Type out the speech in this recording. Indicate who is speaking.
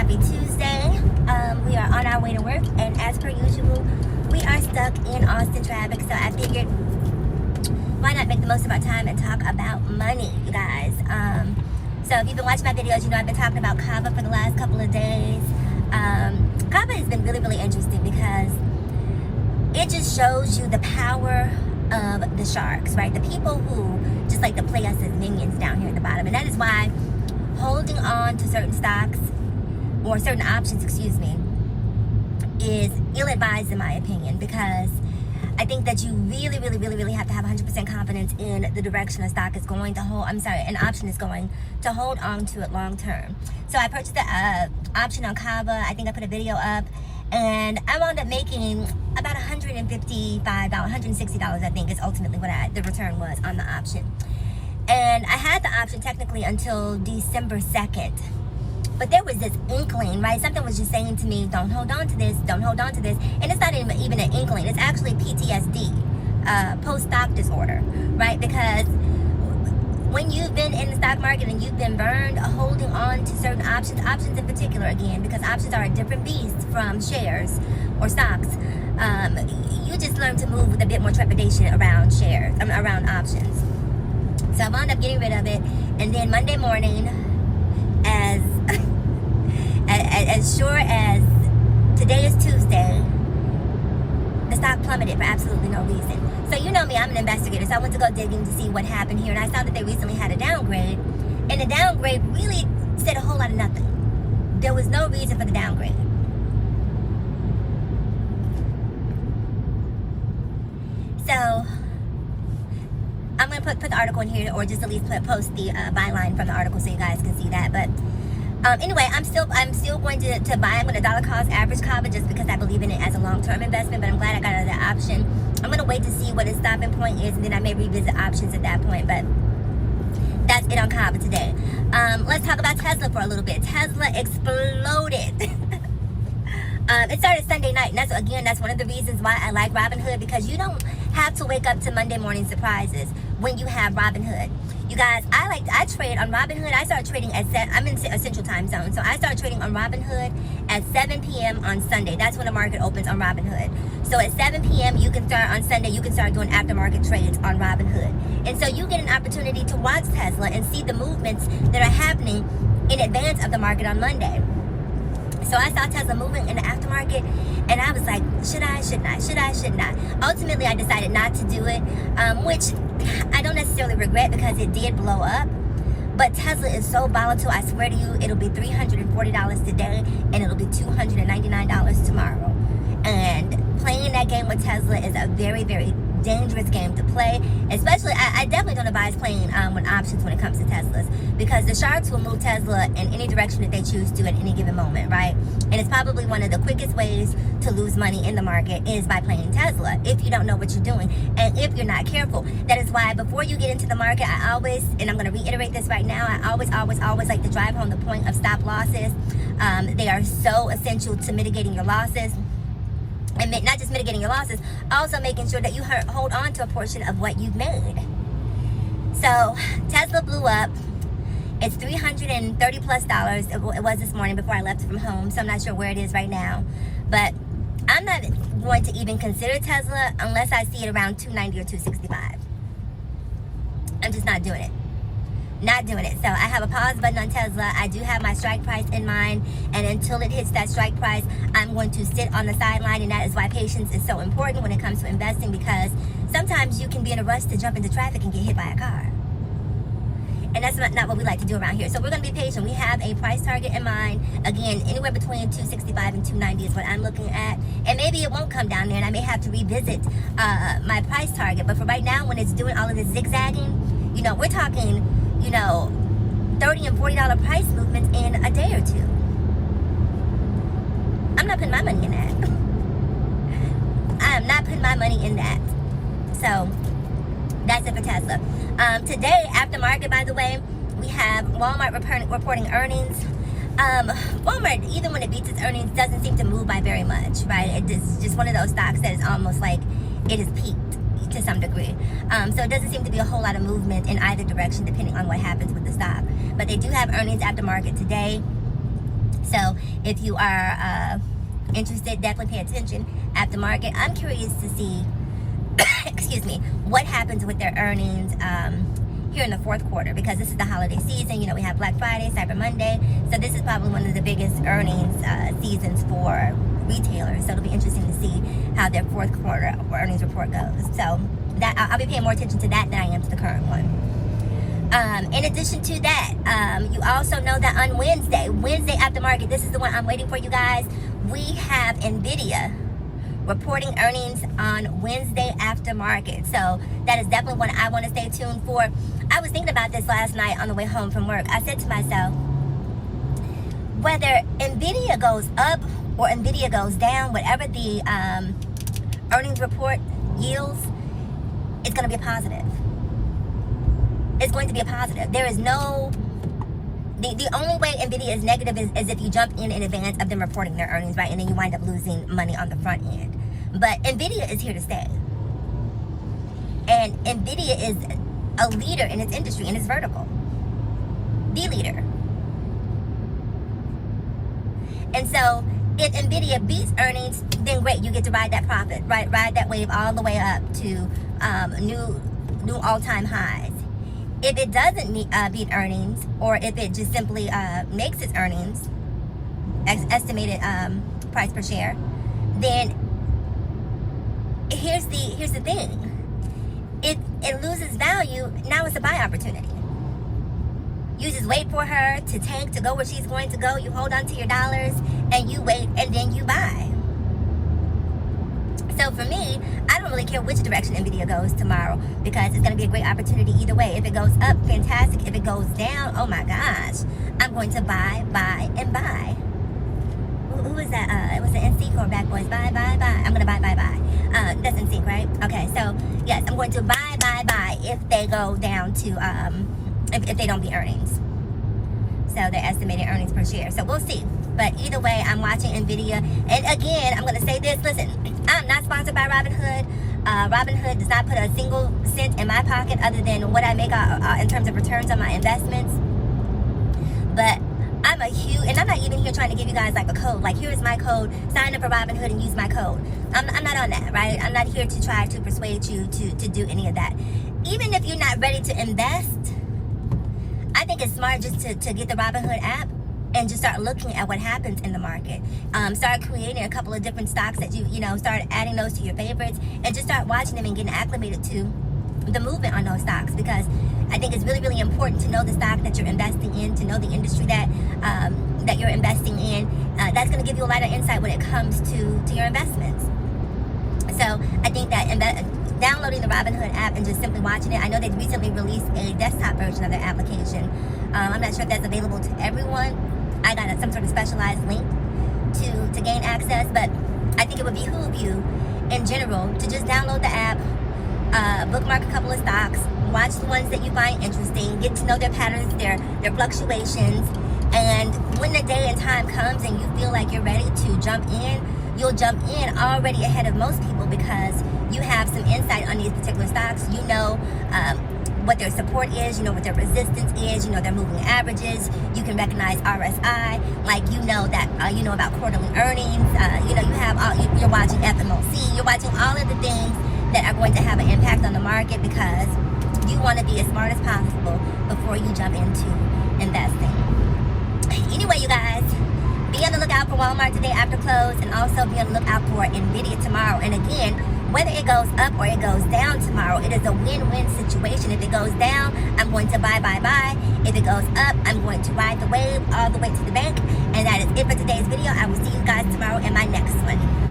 Speaker 1: Happy Tuesday. We are on our way to work, and as per usual, we are stuck in Austin traffic, so I figured why not make the most of our time and talk about money, you guys. So if you've been watching my videos, you know I've been talking about Kava for the last couple of days. Kava has been really, really interesting because it just shows you the power of the sharks, right? The people who just like to play us as minions down here at the bottom. And that is why holding on to certain stocks, or certain options, excuse me, is ill-advised in my opinion, because I think that you really, really, really, really have to have 100% confidence in the direction a stock is going to hold. An option is going to hold on to it long term. So I purchased the option on Kava. I think I put a video up, and I wound up making about $155, $160, I think is ultimately what the return was on the option. And I had the option technically until December 2nd. But there was this inkling, right? Something was just saying to me, don't hold on to this, don't hold on to this. And it's not even an inkling. It's actually PTSD, post-stock disorder, right? Because when you've been in the stock market and you've been burned holding on to certain options in particular, again, because options are a different beast from shares or stocks, you just learn to move with a bit more trepidation around around options. So I wound up getting rid of it, and then Monday morning, as sure as today is Tuesday, the stock plummeted for absolutely no reason. So you know me, I'm an investigator, so I went to go digging to see what happened here, and I saw that they recently had a downgrade, and the downgrade really said a whole lot of nothing. There was no reason for the downgrade. So I'm going to put the article in here, or just at least post the byline from the article so you guys can see that. But anyway, I'm still going to buy. I'm going to dollar cost average Kava just because I believe in it as a long-term investment, but I'm glad I got out of that option. I'm going to wait to see what its stopping point is, and then I may revisit options at that point. But that's it on Kava today. Let's talk about Tesla for a little bit. Tesla exploded. It started Sunday night, and that's one of the reasons why I like Robinhood, because you don't have to wake up to Monday morning surprises when you have Robinhood. You guys, I trade on Robinhood. I started trading I'm in a central time zone, so I started trading on Robinhood at 7 p.m. on Sunday. That's when the market opens on Robinhood. So at 7 p.m. on Sunday, you can start doing aftermarket trades on Robinhood. And so you get an opportunity to watch Tesla and see the movements that are happening in advance of the market on Monday. So I saw Tesla moving in the aftermarket, and I was like, should I, should not? Ultimately, I decided not to do it, which I don't necessarily regret because it did blow up. But Tesla is so volatile, I swear to you, it'll be $340 today, and it'll be $299 tomorrow. And playing that game with Tesla is a very, very dangerous game to play. Especially, I definitely don't advise playing with options when it comes to Teslas, because the sharks will move Tesla in any direction that they choose to at any given moment, right? And it's probably one of the quickest ways to lose money in the market is by playing Tesla, if you don't know what you're doing and if you're not careful. That is why before you get into the market, I always, and I'm going to reiterate this right now, I always like to drive home the point of stop losses. They are so essential to mitigating your losses. And not just mitigating your losses, also making sure that you hold on to a portion of what you've made. So Tesla blew up. It's $330 plus. It was this morning before I left from home, so I'm not sure where it is right now. But I'm not going to even consider Tesla unless I see it around $290 or $265. I'm just not doing it. Not doing it. So I have a pause button on Tesla. I do have my strike price in mind, and until it hits that strike price, I'm going to sit on the sideline. And that is why patience is so important when it comes to investing, because sometimes you can be in a rush to jump into traffic and get hit by a car, and that's not what we like to do around here. So we're going to be patient. We have a price target in mind. Again, anywhere between $265 and $290 is what I'm looking at, and maybe it won't come down there, and I may have to revisit my price target. But for right now, when it's doing all of this zigzagging, you know, we're talking, you know, $30 and $40 price movements in a day or two. I'm not putting my money in that. I am not putting my money in that. So that's it for Tesla. Today, after market, by the way, we have Walmart reporting earnings. Walmart, even when it beats its earnings, doesn't seem to move by very much, right? It's just one of those stocks that is almost like it has peaked to some degree. So it doesn't seem to be a whole lot of movement in either direction depending on what happens with the stock. But they do have earnings after market today. So if you are interested, definitely pay attention. Aftermarket, I'm curious to see excuse me, what happens with their earnings here in the fourth quarter, because this is the holiday season. You know, we have Black Friday, Cyber Monday, so this is probably one of the biggest earnings seasons for retailers. So it'll be interesting to see how their fourth quarter earnings report goes. So that I'll be paying more attention to that than I am to the current one. In addition to that, you also know that on Wednesday aftermarket, this is the one I'm waiting for, you guys. We have NVIDIA reporting earnings on Wednesday aftermarket. So that is definitely one I want to stay tuned for. I was thinking about this last night on the way home from work. I said to myself, whether NVIDIA goes up or NVIDIA goes down, whatever the earnings report yields, it's going to be a positive. It's going to be a positive. There is no... The only way NVIDIA is negative is if you jump in advance of them reporting their earnings, right? And then you wind up losing money on the front end. But NVIDIA is here to stay. And NVIDIA is a leader in its industry, in its vertical. The leader. And so if NVIDIA beats earnings, then great, you get to ride that profit, right? Ride that wave all the way up to new all-time highs. If it doesn't beat earnings, or if it just simply makes its earnings, estimated price per share, then here's the thing. If it loses value, now it's a buy opportunity. You just wait for her to tank, to go where she's going to go. You hold on to your dollars, and you wait, and then you buy. So for me, I don't really care which direction NVIDIA goes tomorrow, because it's going to be a great opportunity either way. If it goes up, fantastic. If it goes down, oh my gosh, I'm going to buy, and buy. Who was that? It was the NSYNC or Bad Boys. Buy. I'm going to buy. That's NSYNC, right? Okay, so yes, I'm going to buy if they go down to, if they don't beat earnings. So their estimated earnings per share. So we'll see. But either way, I'm watching NVIDIA. And again, I'm going to say this. Listen, I'm not sponsored by Robinhood. Robinhood does not put a single cent in my pocket other than what I make in terms of returns on my investments. But I'm and I'm not even here trying to give you guys like a code. Like, here's my code. Sign up for Robinhood and use my code. I'm not on that, right? I'm not here to try to persuade you to do any of that. Even if you're not ready to invest, I think it's smart just to get the Robinhood app and just start looking at what happens in the market. Start creating a couple of different stocks that you know, start adding those to your favorites, and just start watching them and getting acclimated to the movement on those stocks, because I think it's really, really important to know the stock that you're investing in, to know the industry that you're investing in. That's going to give you a lot of insight when it comes to your investments. So I think that downloading the Robinhood app and just simply watching it. I know they recently released a desktop version of their application. I'm not sure if that's available to everyone. I got some sort of specialized link to gain access, but I think it would behoove you in general to just download the app, bookmark a couple of stocks, watch the ones that you find interesting, get to know their patterns, their fluctuations, and when the day and time comes and you feel like you're ready to jump in, you'll jump in already ahead of most people, because you have some insight on these particular stocks. You know what their support is, you know what their resistance is, you know their moving averages, you can recognize RSI, like you know that you know about quarterly earnings, you know, you have all, you're watching FMOC, you're watching all of the things that are going to have an impact on the market, because you want to be as smart as possible before you jump into investing. Anyway, you guys, be on the lookout for Walmart today after close, and also be on the lookout for NVIDIA tomorrow. And again, whether it goes up or it goes down tomorrow, it is a win-win situation. If it goes down, I'm going to buy. If it goes up, I'm going to ride the wave all the way to the bank. And that is it for today's video. I will see you guys tomorrow in my next one.